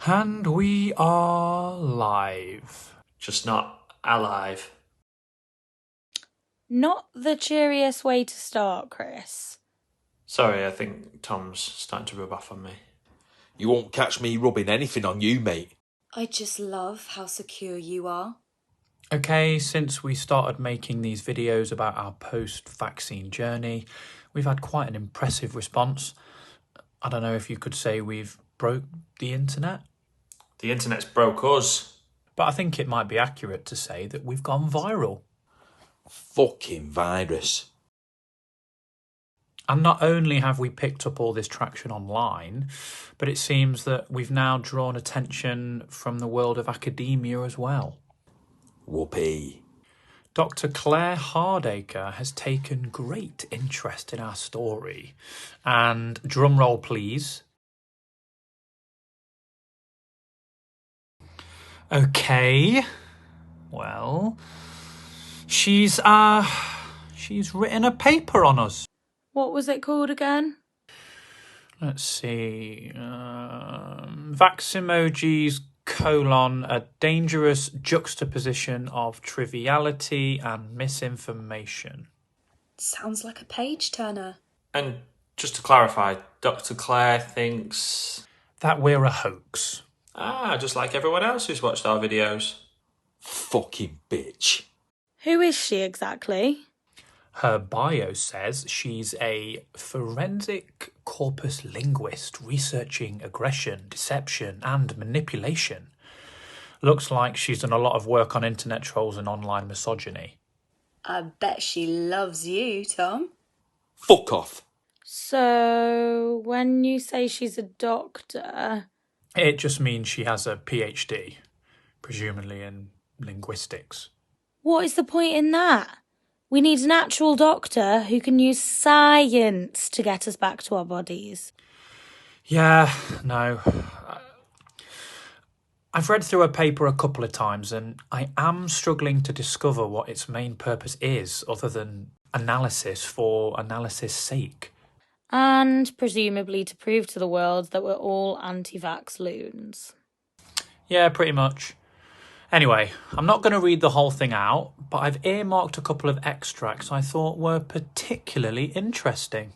And we are live. Just not alive. Not the cheeriest way to start, Chris. Sorry, I think Tom's starting to rub off on me. You won't catch me rubbing anything on you, mate. I just love how secure you are. Okay, since we started making these videos about our post-vaccine journey, we've had quite an impressive response. I don't know if you could say we've broke the internet. The internet's broke us. But I think it might be accurate to say that we've gone viral. Fucking virus. And not only have we picked up all this traction online, but it seems that we've now drawn attention from the world of academia as well. Whoopee. Dr. Claire Hardaker has taken great interest in our story. And drum roll, please. Okay. Well, she's written a paper on us. What was it called again? Let's see. Vaximojis, a dangerous juxtaposition of triviality and misinformation. Sounds like a page turner. And just to clarify, Dr. Claire thinks... That we're a hoax. just like everyone else who's watched our videos. Fucking bitch. Who is she exactly? Her bio says she's a forensic corpus linguist researching aggression, deception and manipulation. Looks like she's done a lot of work on internet trolls and online misogyny. I bet she loves you, Tom. Fuck off. So, when you say she's a doctor... It just means she has a PhD, presumably in linguistics. What is the point in that? We need an actual doctor who can use science to get us back to our bodies. Yeah, no. I've read through a paper a couple of times and I am struggling to discover what its main purpose is other than analysis for analysis' sake. And presumably to prove to the world that we're all anti-vax loons. Yeah, pretty much. Anyway, I'm not going to read the whole thing out, but I've earmarked a couple of extracts I thought were particularly interesting.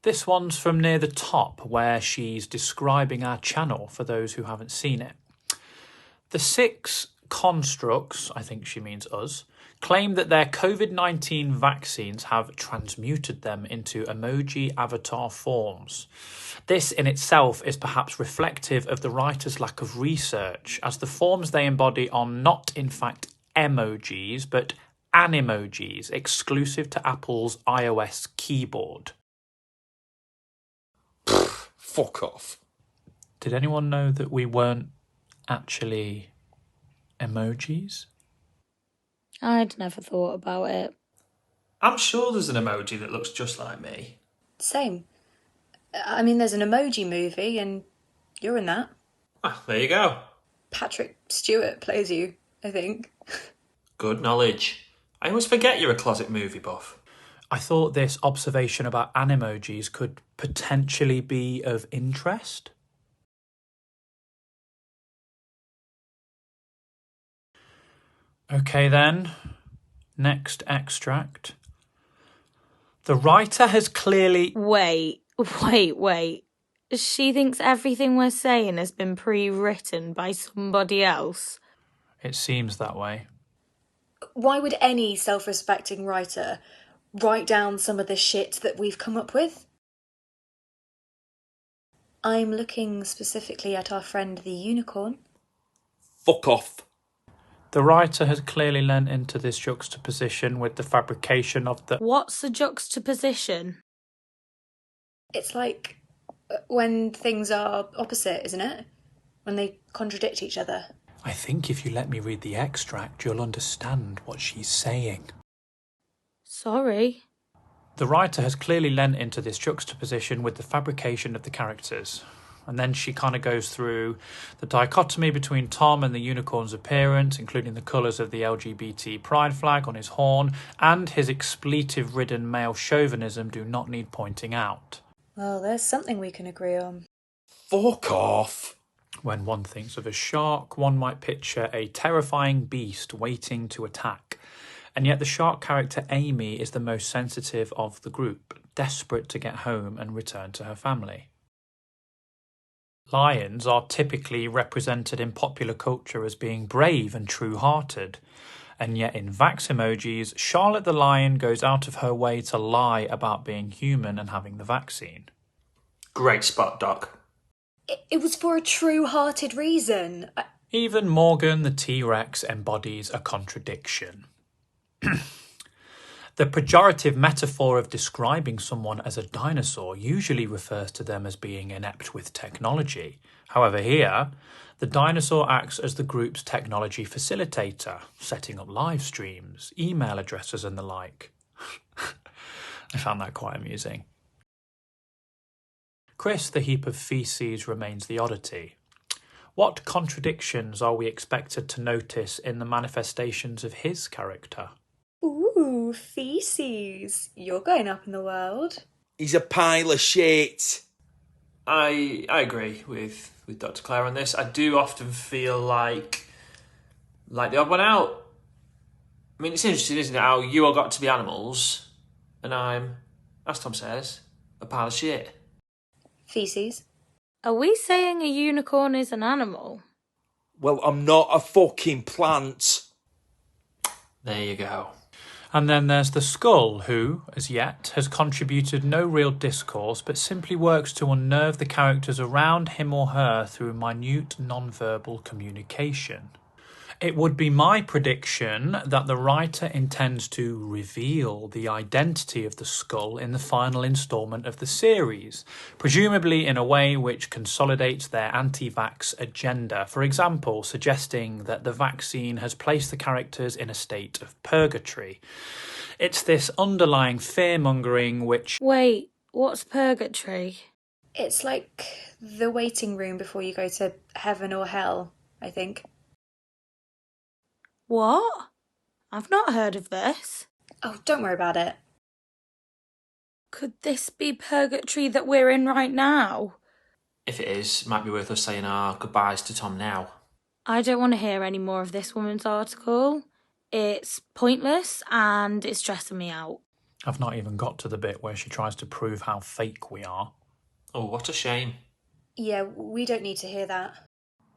This one's from near the top, where she's describing our channel for those who haven't seen it. The 6 constructs, I think she means us, claim that their COVID-19 vaccines have transmuted them into emoji avatar forms. This in itself is perhaps reflective of the writer's lack of research, as the forms they embody are not in fact emojis, but animojis, exclusive to Apple's iOS keyboard. Fuck off. Did anyone know that we weren't actually emojis? I'd never thought about it. I'm sure there's an emoji that looks just like me. Same. I mean, there's an emoji movie and you're in that. There you go. Patrick Stewart plays you, I think. Good knowledge. I always forget you're a closet movie buff. I thought this observation about animojis could potentially be of interest. Okay then, next extract. The writer has clearly... Wait. She thinks everything we're saying has been pre-written by somebody else. It seems that way. Why would any self-respecting writer write down some of the shit that we've come up with? I'm looking specifically at our friend the unicorn. Fuck off. The writer has clearly lent into this juxtaposition with the fabrication of the... What's a juxtaposition? It's like when things are opposite, isn't it? When they contradict each other. I think if you let me read the extract, you'll understand what she's saying. Sorry. The writer has clearly lent into this juxtaposition with the fabrication of the characters. And then she kind of goes through the dichotomy between Tom and the unicorn's appearance, including the colours of the LGBT pride flag on his horn, and his expletive-ridden male chauvinism do not need pointing out. Well, there's something we can agree on. Fuck off. When one thinks of a shark, one might picture a terrifying beast waiting to attack. And yet the shark character Amy is the most sensitive of the group, desperate to get home and return to her family. Lions are typically represented in popular culture as being brave and true-hearted. And yet in Vaximojis, Charlotte the Lion goes out of her way to lie about being human and having the vaccine. Great spot, Doc. It was for a true-hearted reason. Even Morgan the T-Rex embodies a contradiction. The pejorative metaphor of describing someone as a dinosaur usually refers to them as being inept with technology. However, here, the dinosaur acts as the group's technology facilitator, setting up live streams, email addresses and the like. I found that quite amusing. Chris, the heap of feces, remains the oddity. What contradictions are we expected to notice in the manifestations of his character? Ooh, feces. You're going up in the world. He's a pile of shit. I agree with Dr. Claire on this. I do often feel like the odd one out. I mean, it's interesting, isn't it, how you all got to be animals, and I'm, as Tom says, a pile of shit. Feces. Are we saying a unicorn is an animal? Well, I'm not a fucking plant. There you go. And then there's the Skull, who, as yet, has contributed no real discourse, but simply works to unnerve the characters around him or her through minute non-verbal communication. It would be my prediction that the writer intends to reveal the identity of the Skull in the final instalment of the series, presumably in a way which consolidates their anti-vax agenda, for example, suggesting that the vaccine has placed the characters in a state of purgatory. It's this underlying fear-mongering which... Wait, what's purgatory? It's like the waiting room before you go to heaven or hell, I think. What? I've not heard of this. Oh, don't worry about it. Could this be purgatory that we're in right now? If it is, it might be worth us saying our goodbyes to Tom now. I don't want to hear any more of this woman's article. It's pointless and it's stressing me out. I've not even got to the bit where she tries to prove how fake we are. Oh, what a shame. Yeah, we don't need to hear that.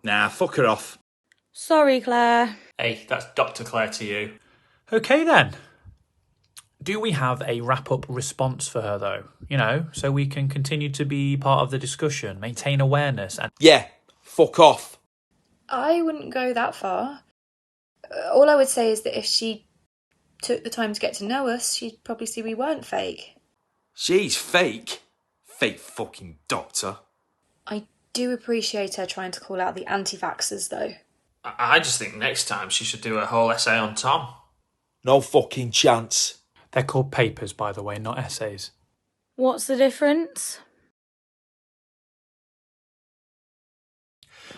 Nah, fuck her off. Sorry, Claire. Hey, that's Dr. Claire to you. Okay then. Do we have a wrap-up response for her though? You know, so we can continue to be part of the discussion, maintain awareness and... Yeah, fuck off. I wouldn't go that far. All I would say is that if she took the time to get to know us, she'd probably see we weren't fake. She's fake. Fake fucking doctor. I do appreciate her trying to call out the anti-vaxxers, though. I just think next time she should do a whole essay on Tom. No fucking chance. They're called papers, by the way, not essays. What's the difference?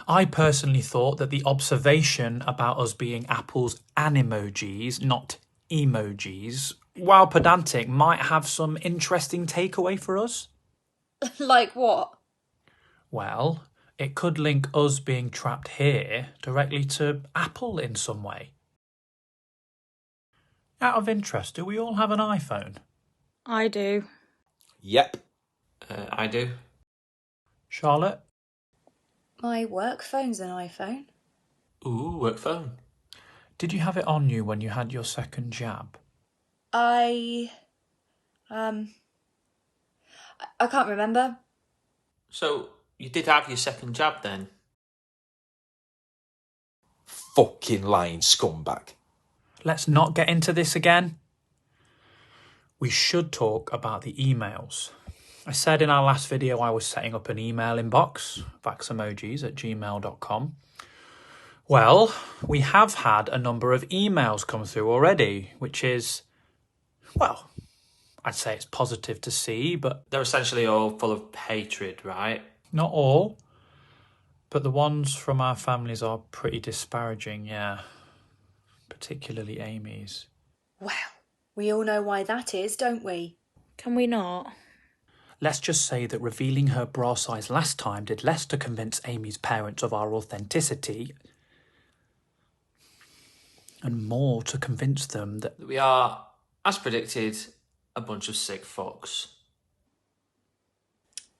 I personally thought that the observation about us being Apple's animojis, not emojis, while pedantic, might have some interesting takeaway for us. Like what? Well, it could link us being trapped here directly to Apple in some way. Out of interest, do we all have an iPhone? I do. Yep. I do. Charlotte? My work phone's an iPhone. Ooh, work phone. Did you have it on you when you had your second jab? I can't remember. So, you did have your second jab then? Fucking lying scumbag. Let's not get into this again. We should talk about the emails. I said in our last video I was setting up an email inbox, vaximojis@gmail.com. Well, we have had a number of emails come through already, which is, well, I'd say it's positive to see, but They're essentially all full of hatred, right? not all. But the ones from our families are pretty disparaging, yeah. Particularly Amy's. Well, we all know why that is, don't we? Can we not? Let's just say that revealing her bra size last time did less to convince Amy's parents of our authenticity and more to convince them that We are, as predicted, a bunch of sick fucks.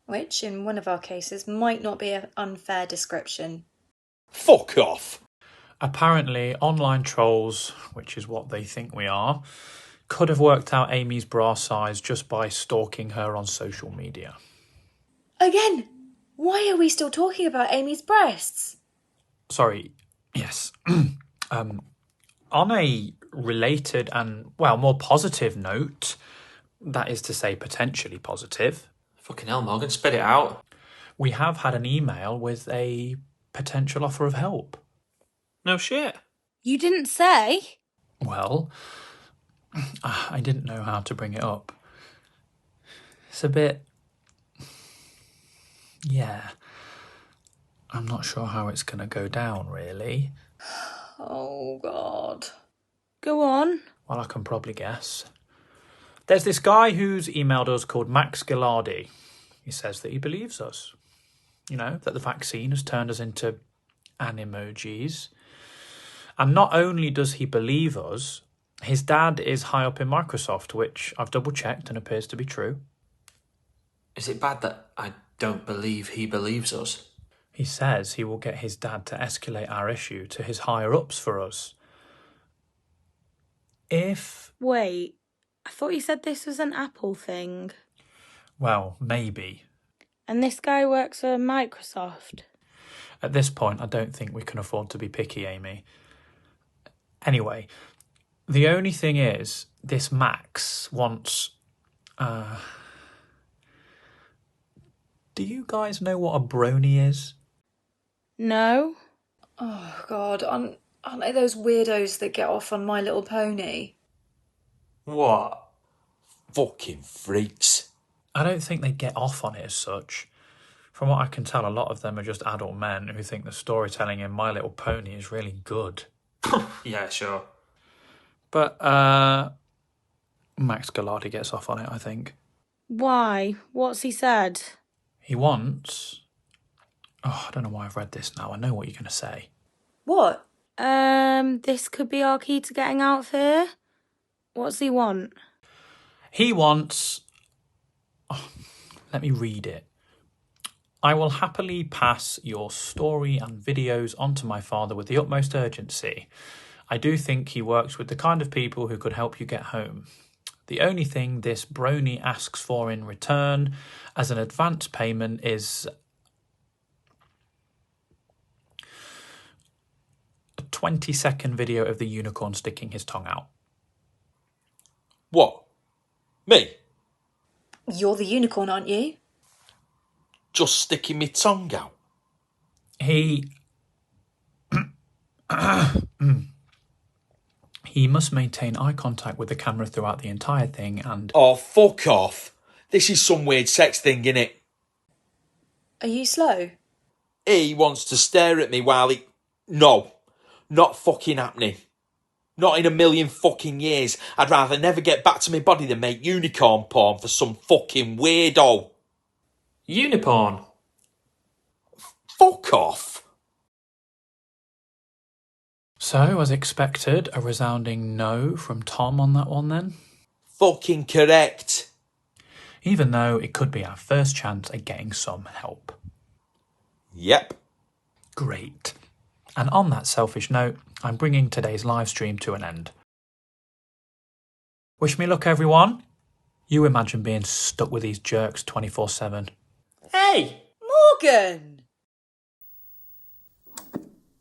Which, in one of our cases, might not be an unfair description. Fuck off. apparently online trolls, which is what they think we are, could have worked out Amy's bra size just by stalking her on social media. Again, why are we still talking about Amy's breasts? Sorry, yes. On a related and, well, more positive note, that is to say potentially positive, Fucking hell, Morgan, spit it out. we have had an email with a potential offer of help. No shit. You didn't say? Well, I didn't know how to bring it up. It's a bit... yeah. I'm not sure how it's going to go down, really. Oh, God. Go on. Well, I can probably guess. There's this guy who's emailed us called Max Gilardi. He says that he believes us. You know, that the vaccine has turned us into animojis. And not only does he believe us, his dad is high up in Microsoft, which I've double-checked and appears to be true. Is it bad that I don't believe he believes us? He says he will get his dad to escalate our issue to his higher-ups for us. If... Wait, I thought you said this was an Apple thing. well, maybe. And this guy works for Microsoft. At this point, I don't think we can afford to be picky, Amy. Anyway, the only thing is, this Max wants... do you guys know what a brony is? No? Oh, God. Aren't they those weirdos that get off on My Little Pony? What? Fucking freaks. I don't think they get off on it as such. From what I can tell, a lot of them are just adult men who think the storytelling in My Little Pony is really good. Yeah, sure. But, Max Gilardi gets off on it, I think. Why? What's he said? He wants... oh, I don't know why I've read this now. I know what you're going to say. What? This could be our key to getting out of here. What's he want? He wants... oh, let me read it. I will happily pass your story and videos on to my father with the utmost urgency. I do think he works with the kind of people who could help you get home. The only thing this brony asks for in return as an advance payment is a 20-second video of the unicorn sticking his tongue out. What? Me? You're the unicorn, aren't you? Just sticking my tongue out? He must maintain eye contact with the camera throughout the entire thing and... Oh, fuck off. This is some weird sex thing, innit? Are you slow? He wants to stare at me while he... No. Not fucking happening. Not in a million fucking years. I'd rather never get back to my body than make unicorn porn for some fucking weirdo. Unicorn. Fuck off. So, as expected, a resounding no from Tom on that one then. Fucking correct. Even though it could be our first chance at getting some help. Yep. Great. And on that selfish note, I'm bringing today's live stream to an end. Wish me luck, everyone. You imagine being stuck with these jerks 24/7. Hey! Morgan!